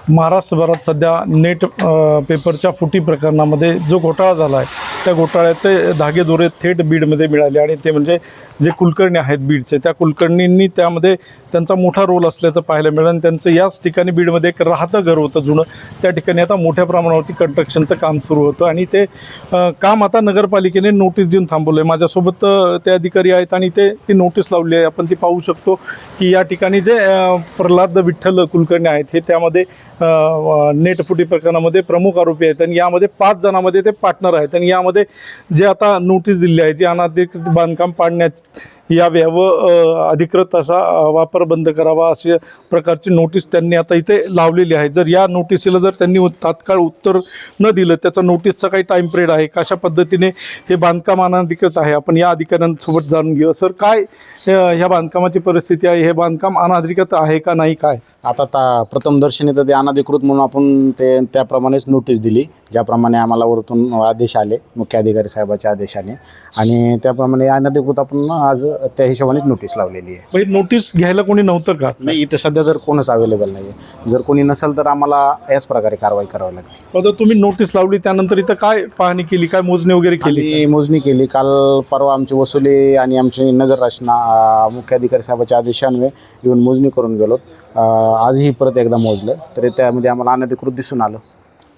महाराष्ट्रभरात सध्या नेट पेपरच्या फुटी प्रकरणामध्ये जो घोटाळा झाला आहे त्या घोटाळ्याचे धागेदोरे थेट बीडमध्ये मिळाले आणि ते म्हणजे जे कुलकर्णी आहेत बीडचे त्या कुलकर्णींनी त्यामध्ये त्यांचा मोठा रोल असल्याचं पाहायला मिळालं आणि त्यांचं याच ठिकाणी बीडमध्ये एक राहतं घर होतं जुनं, त्या ठिकाणी आता मोठ्या प्रमाणावरती कन्स्ट्रक्शनचं काम सुरू होतं आणि ते काम आता नगरपालिकेने नोटीस देऊन थांबवलं आहे। माझ्यासोबत ते अधिकारी आहेत आणि ती नोटीस लावली आहे, आपण ती पाहू शकतो की या ठिकाणी जे प्रल्हाद विठ्ठल कुलकर्णी आहेत हे त्यामध्ये नेटफुटी प्रकरणामध्ये प्रमुख आरोपी आहेत आणि यामध्ये 5 जणांमध्ये ते पार्टनर आहेत आणि यामध्ये जे आता नोटीस दिली आहे, जे अनधिकृत बांधकाम पाडण्यात यावे व अधिकृत असा वापर बंद करावा अशा प्रकारची नोटीस त्यांनी आता इथे लावलेली आहे। जर या नोटिसीला जर त्यांनी तात्काळ उत्तर न दिलं, त्याचा नोटीसचा काही टाईम पिरियड आहे, कशा पद्धतीने हे बांधकाम अनधिकृत आहे, आपण या अधिकाऱ्यांसोबत जाणून घेऊ। सर, काय ह्या बांधकामाची परिस्थिती आहे, हे बांधकाम अनधिकृत आहे का नाही, काय आता प्रथमदर्शनी तर ते अनधिकृत म्हणून आपण त्याप्रमाणेच नोटीस दिली, ज्याप्रमाणे आम्हाला वरतून आदेश आले, मुख्य अधिकारी साहेबाचे आदेश आले आणि त्याप्रमाणे अनधिकृत आपण आज त्या हिशोबानेच नोटीस लावलेली आहे। म्हणजे नोटीस घ्यायला कोणी नव्हतं का? नाही, इथे सध्या तर कोणच अवेलेबल नाही आहे। जर कोणी नसेल तर आम्हाला याच प्रकारे कारवाई करावी लागते। आता तुम्ही नोटीस लावली त्यानंतर इथं काय पाहणी केली, काय मोजणी वगैरे केली? मोजणी केली काल परवा, आमची वसुली आणि आमची नगर रचना मुख्य अधिकारी साहेबाच्या आदेशान्वये येऊन मोजणी करून गेलो। आजही परत एकदा मोजलं तरी त्यामध्ये आम्हाला अनधिकृत दिसून आलं।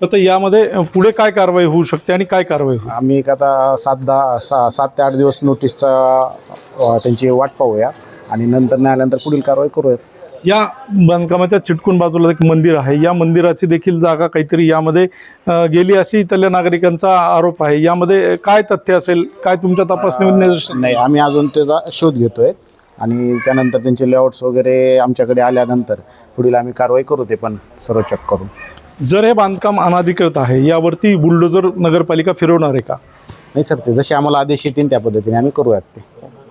आता यामध्ये पुढे काय कारवाई होऊ शकते आणि काय कारवाई होईल? आम्ही एक आता 7 ते 8 दिवस नोटीसचा त्यांची वाट पाहूया आणि नंतर नाही आल्यानंतर पुढील कारवाई करूयात। या बांधकामाच्या चिटकून बाजूला एक मंदिर आहे, या मंदिराची देखील जागा काहीतरी यामध्ये गेली अशी इथल्या नागरिकांचा आरोप आहे। यामध्ये काय तथ्य असेल, काय तुमच्या तपासणीमध्ये? नाही, आम्ही अजून त्याचा शोध घेतोय आणि त्यानंतर त्यांचे लेआउट्स वगैरे आमच्याकडे आल्यानंतर पुढील आम्ही कारवाई करू, ते पण सर्व चेक करू। जर हे बांधकाम अनधिकृत आहे, यावरती बुलडोजर नगरपालिका फिरवणार आहे का? नाही सर, ते जसे आम्हाला आदेश येतील त्या पद्धतीने आम्ही करूयात ते।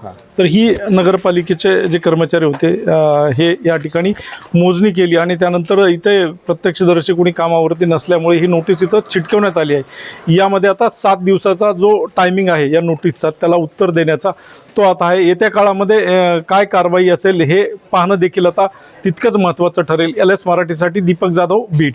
हां, तर ही नगरपालिकेचे जे कर्मचारी होते हे या ठिकाणी मोजणी केली आणि त्यानंतर इथे प्रत्यक्षदर्शी कोणी कामावरती नसल्यामुळे ही नोटीस इथं चिटकवण्यात आली आहे। यामध्ये आता 7 दिवसाचा जो टायमिंग आहे या नोटीसचा, त्याला उत्तर देण्याचा तो आता आहे। येत्या काळामध्ये काय कारवाई असेल हे पाहणं देखील आता तितकंच महत्त्वाचं ठरेल। LS मराठीसाठी दीपक जाधव, बीड।